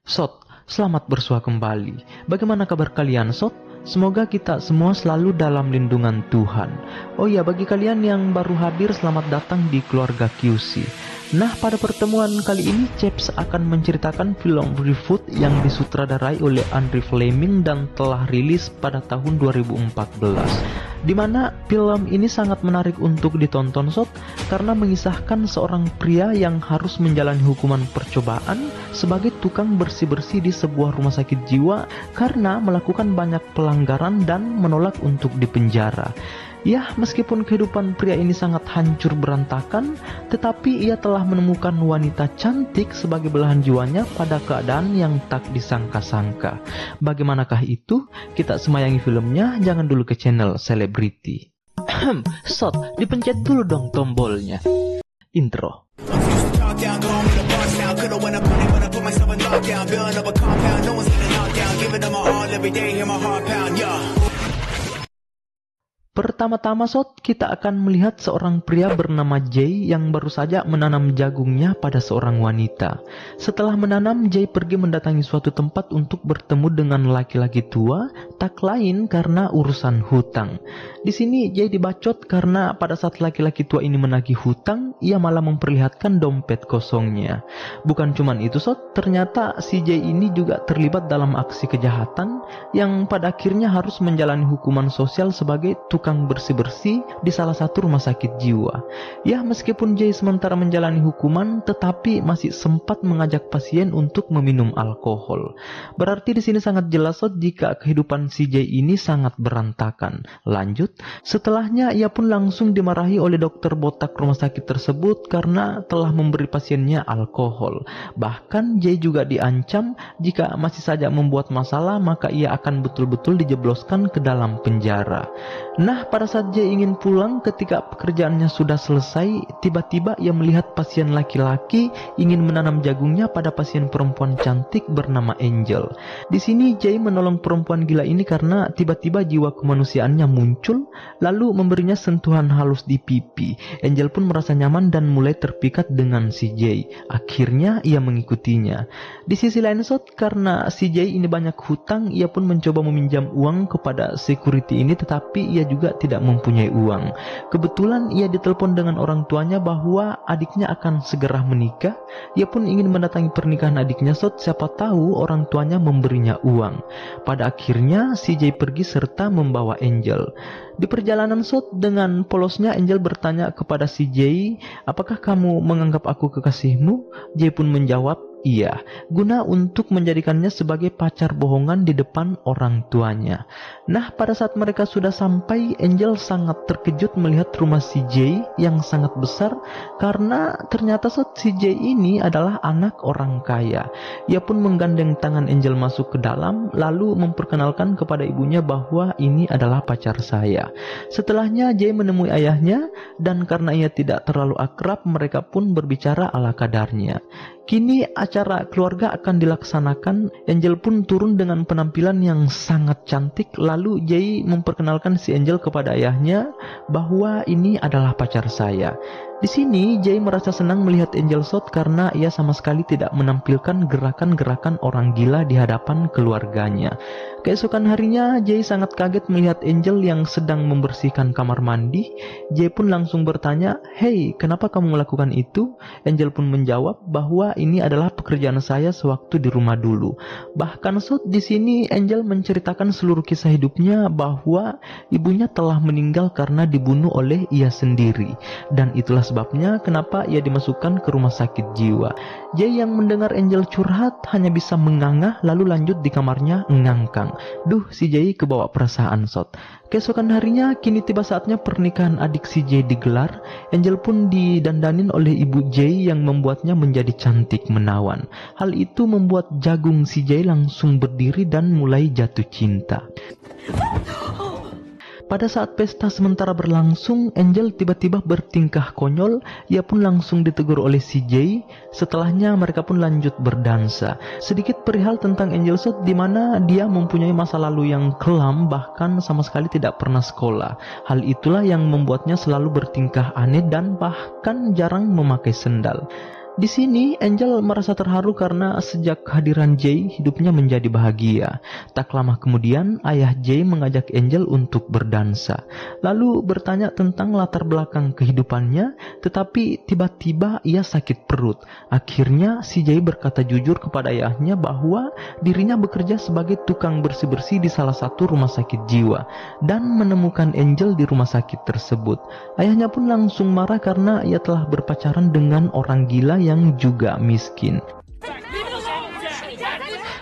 Sot, selamat bersua kembali. Bagaimana kabar kalian, Sot? Semoga kita semua selalu dalam lindungan Tuhan. Oh ya, bagi kalian yang baru hadir, selamat datang di keluarga QC. Nah, pada pertemuan kali ini Chaps akan menceritakan film reboot yang disutradarai oleh Andre Fleming dan telah rilis pada tahun 2014. Dimana film ini sangat menarik untuk ditonton, Sob, karena mengisahkan seorang pria yang harus menjalani hukuman percobaan sebagai tukang bersih-bersih di sebuah rumah sakit jiwa karena melakukan banyak pelanggaran dan menolak untuk dipenjara. Ya, meskipun kehidupan pria ini sangat hancur berantakan, tetapi ia telah menemukan wanita cantik sebagai belahan jiwanya pada keadaan yang tak disangka-sangka. Bagaimanakah itu? Kita semayangi filmnya, jangan dulu ke channel Selebriti. Sot, dipencet dulu dong tombolnya. Intro. Pertama-tama, Sot, kita akan melihat seorang pria bernama Jay yang baru saja menanam jagungnya pada seorang wanita. Setelah menanam, Jay pergi mendatangi suatu tempat untuk bertemu dengan laki-laki tua, tak lain karena urusan hutang. Di sini Jay dibacot karena pada saat laki-laki tua ini menagih hutang, ia malah memperlihatkan dompet kosongnya. Bukan cuman itu, Sot, ternyata si Jay ini juga terlibat dalam aksi kejahatan yang pada akhirnya harus menjalani hukuman sosial sebagai tukang bersih-bersih di salah satu rumah sakit jiwa. Ya, meskipun Jay sementara menjalani hukuman, tetapi masih sempat mengajak pasien untuk meminum alkohol. Berarti di sini sangat jelas, Sot, jika kehidupan si Jay ini sangat berantakan. Lanjut, setelahnya ia pun langsung dimarahi oleh dokter botak rumah sakit tersebut karena telah memberi pasiennya alkohol. Bahkan Jay juga diancam jika masih saja membuat masalah maka ia akan betul-betul dijebloskan ke dalam penjara. Nah, pada saat Jay ingin pulang ketika pekerjaannya sudah selesai, tiba-tiba ia melihat pasien laki-laki ingin menanam jagungnya pada pasien perempuan cantik bernama Angel. Di sini Jay menolong perempuan gila ini karena tiba-tiba jiwa kemanusiaannya muncul, lalu memberinya sentuhan halus di pipi. Angel pun merasa nyaman dan mulai terpikat dengan si Jay. Akhirnya ia mengikutinya. Di sisi lain, Sot, karena si Jay ini banyak hutang, ia pun mencoba meminjam uang kepada security ini, tetapi ia juga tidak mempunyai uang. Kebetulan ia ditelepon dengan orang tuanya bahwa adiknya akan segera menikah. Ia pun ingin mendatangi pernikahan adiknya, Sot, siapa tahu orang tuanya memberinya uang. Pada akhirnya si Jay pergi serta membawa Angel. Di perjalanan, Sot, dengan polosnya Angel bertanya kepada si Jay, "Apakah kamu menganggap aku kekasihmu?" Jay pun menjawab, "Iya," guna untuk menjadikannya sebagai pacar bohongan di depan orang tuanya. Nah, pada saat mereka sudah sampai, Angel sangat terkejut melihat rumah si Jay yang sangat besar karena ternyata si Jay ini adalah anak orang kaya. Ia pun menggandeng tangan Angel masuk ke dalam lalu memperkenalkan kepada ibunya bahwa ini adalah pacar saya. Setelahnya Jay menemui ayahnya dan karena ia tidak terlalu akrab, mereka pun berbicara ala kadarnya. Kini acara keluarga akan dilaksanakan. Angel pun turun dengan penampilan yang sangat cantik. Lalu Jay memperkenalkan si Angel kepada ayahnya bahwa ini adalah pacar saya. Di sini Jay merasa senang melihat Angel, Sot, karena ia sama sekali tidak menampilkan gerakan-gerakan orang gila di hadapan keluarganya. Keesokan harinya Jay sangat kaget melihat Angel yang sedang membersihkan kamar mandi. Jay pun langsung bertanya, "Hei, kenapa kamu melakukan itu?" Angel pun menjawab bahwa ini adalah pekerjaan saya sewaktu di rumah dulu. Bahkan, Sot, di sini Angel menceritakan seluruh kisah hidupnya bahwa ibunya telah meninggal karena dibunuh oleh ia sendiri. Dan itulah sebabnya kenapa ia dimasukkan ke rumah sakit jiwa. Jay yang mendengar Angel curhat hanya bisa mengangah lalu lanjut di kamarnya ngangkang. Duh, si Jay kebawa perasaan, Sot. Keesokan harinya kini tiba saatnya pernikahan adik si Jay digelar. Angel pun didandanin oleh ibu Jay yang membuatnya menjadi cantik menawan. Hal itu membuat jagung si Jay langsung berdiri dan mulai jatuh cinta. Pada saat pesta sementara berlangsung, Angel tiba-tiba bertingkah konyol. Ia pun langsung ditegur oleh si Jay. Setelahnya mereka pun lanjut berdansa. Sedikit perihal tentang Angel, Sot, di mana dia mempunyai masa lalu yang kelam, bahkan sama sekali tidak pernah sekolah. Hal itulah yang membuatnya selalu bertingkah aneh dan bahkan jarang memakai sendal. Di sini Angel merasa terharu karena sejak kehadiran Jay hidupnya menjadi bahagia. Tak lama kemudian ayah Jay mengajak Angel untuk berdansa, lalu bertanya tentang latar belakang kehidupannya, tetapi tiba-tiba ia sakit perut. Akhirnya si Jay berkata jujur kepada ayahnya bahwa dirinya bekerja sebagai tukang bersih-bersih di salah satu rumah sakit jiwa dan menemukan Angel di rumah sakit tersebut. Ayahnya pun langsung marah karena ia telah berpacaran dengan orang gila yang juga miskin.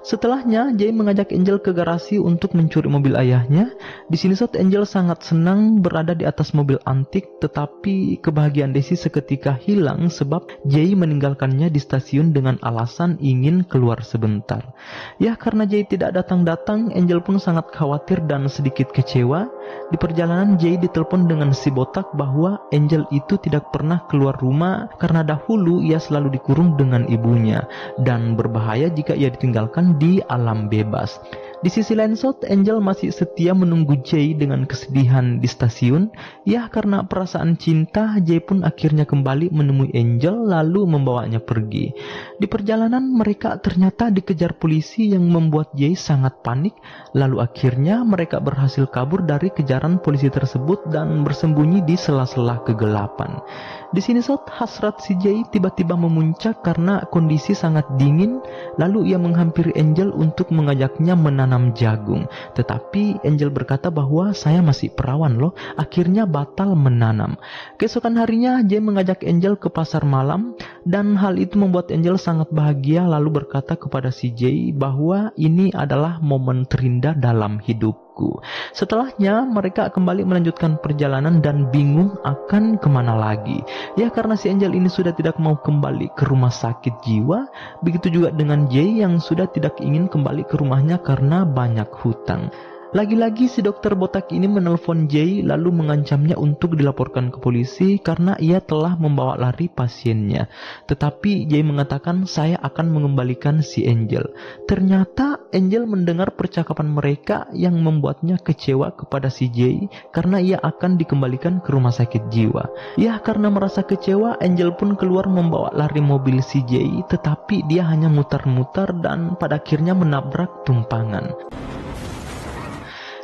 Setelahnya, Jay mengajak Angel ke garasi untuk mencuri mobil ayahnya. Di sini Angel sangat senang berada di atas mobil antik, tetapi kebahagiaan Daisy seketika hilang sebab Jay meninggalkannya di stasiun dengan alasan ingin keluar sebentar. Ya, karena Jay tidak datang-datang, Angel pun sangat khawatir dan sedikit kecewa. Di perjalanan, Jay ditelepon dengan si botak bahwa Angel itu tidak pernah keluar rumah karena dahulu ia selalu dikurung dengan ibunya dan berbahaya jika ia ditinggalkan di alam bebas. Di sisi lain Angel masih setia menunggu Jay dengan kesedihan di stasiun. Ya, karena perasaan cinta, Jay pun akhirnya kembali menemui Angel lalu membawanya pergi. Di perjalanan mereka ternyata dikejar polisi yang membuat Jay sangat panik. Lalu akhirnya mereka berhasil kabur dari kejaran polisi tersebut dan bersembunyi di sela-sela kegelapan. Di sini hasrat si Jay tiba-tiba memuncak karena kondisi sangat dingin. Lalu ia menghampiri Angel untuk mengajaknya menanam jagung. Tetapi Angel berkata bahwa saya masih perawan loh, akhirnya batal menanam. Keesokan harinya Jay mengajak Angel ke pasar malam dan hal itu membuat Angel sangat bahagia lalu berkata kepada si Jay bahwa ini adalah momen terindah dalam hidupku. Setelahnya mereka kembali melanjutkan perjalanan dan bingung akan kemana lagi. Ya, karena si Angel ini sudah tidak mau kembali ke rumah sakit jiwa. Begitu juga dengan Jay yang sudah tidak ingin kembali ke rumahnya karena banyak hutang. Lagi-lagi si dokter botak ini menelpon Jay lalu mengancamnya untuk dilaporkan ke polisi karena ia telah membawa lari pasiennya. Tetapi Jay mengatakan saya akan mengembalikan si Angel. Ternyata Angel mendengar percakapan mereka yang membuatnya kecewa kepada si Jay karena ia akan dikembalikan ke rumah sakit jiwa. Ya, karena merasa kecewa, Angel pun keluar membawa lari mobil si Jay, tetapi dia hanya mutar-mutar dan pada akhirnya menabrak tumpangan.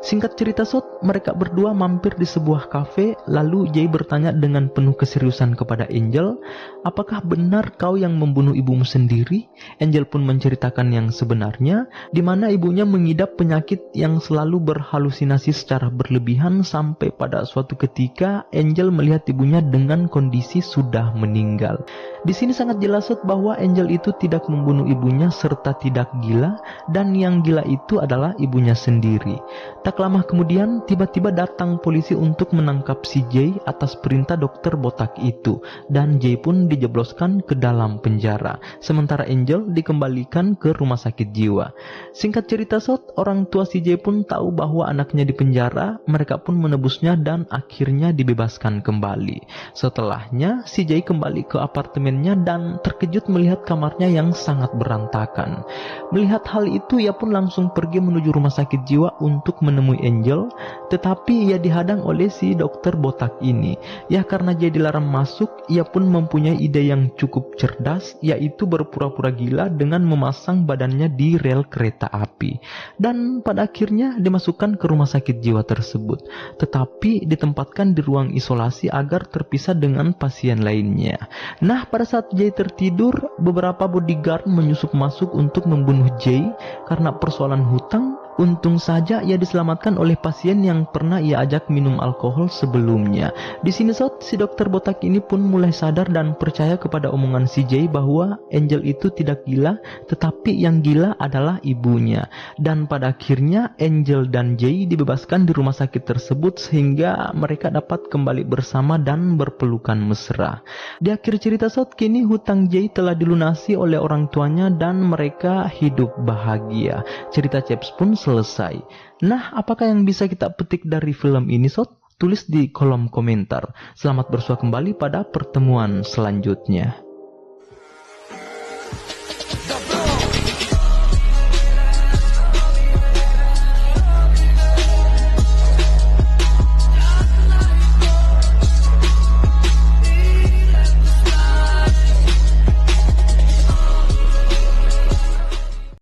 Singkat cerita mereka berdua mampir di sebuah kafe, lalu Jay bertanya dengan penuh keseriusan kepada Angel, apakah benar kau yang membunuh ibumu sendiri? Angel pun menceritakan yang sebenarnya, di mana ibunya mengidap penyakit yang selalu berhalusinasi secara berlebihan sampai pada suatu ketika Angel melihat ibunya dengan kondisi sudah meninggal. Di sini sangat jelas bahwa Angel itu tidak membunuh ibunya serta tidak gila, dan yang gila itu adalah ibunya sendiri. Tak lama kemudian tiba-tiba datang polisi untuk menangkap si Jay atas perintah dokter botak itu, dan Jay pun dijebloskan ke dalam penjara, sementara Angel dikembalikan ke rumah sakit jiwa. Singkat cerita orang tua si Jay pun tahu bahwa anaknya di penjara, mereka pun menebusnya dan akhirnya dibebaskan kembali. Setelahnya si Jay kembali ke apartemennya dan terkejut melihat kamarnya yang sangat berantakan. Melihat hal itu ia pun langsung pergi menuju rumah sakit jiwa untuk menemui Angel, tetapi ia dihadang oleh si dokter botak ini. Ya, karena Jay dilarang masuk, ia pun mempunyai ide yang cukup cerdas, yaitu berpura-pura gila dengan memasang badannya di rel kereta api, dan pada akhirnya dimasukkan ke rumah sakit jiwa tersebut, tetapi ditempatkan di ruang isolasi agar terpisah dengan pasien lainnya. Nah, pada saat Jay tertidur, beberapa bodyguard menyusup masuk untuk membunuh Jay karena persoalan hutang. Untung saja ia diselamatkan oleh pasien yang pernah ia ajak minum alkohol sebelumnya. Di sini si dokter botak ini pun mulai sadar dan percaya kepada omongan si Jay bahwa Angel itu tidak gila, tetapi yang gila adalah ibunya. Dan pada akhirnya Angel dan Jay dibebaskan di rumah sakit tersebut sehingga mereka dapat kembali bersama dan berpelukan mesra. Di akhir cerita kini hutang Jay telah dilunasi oleh orang tuanya dan mereka hidup bahagia. Cerita Chaps pun selesai. Nah, apakah yang bisa kita petik dari film ini, Tulis di kolom komentar. Selamat bersua kembali pada pertemuan selanjutnya.